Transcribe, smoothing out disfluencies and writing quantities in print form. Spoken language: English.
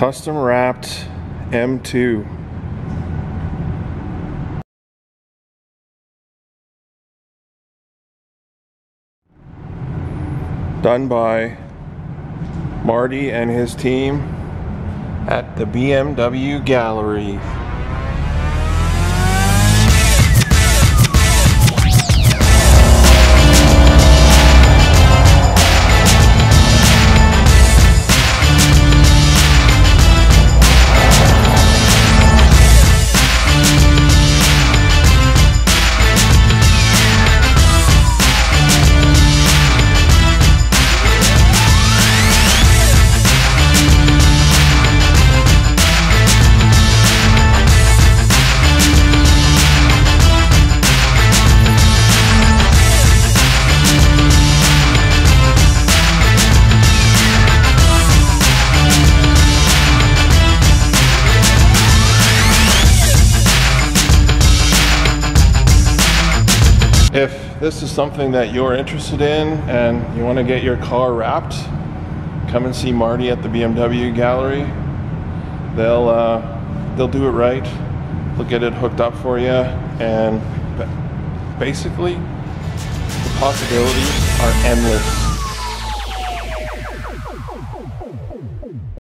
Custom wrapped M2. Done by Marty and his team at the BMW gallery. If this is something that you're interested in and you want to get your car wrapped, come and see Marty at the BMW gallery. They'll do it right. They'll get it hooked up for you, and basically the possibilities are endless.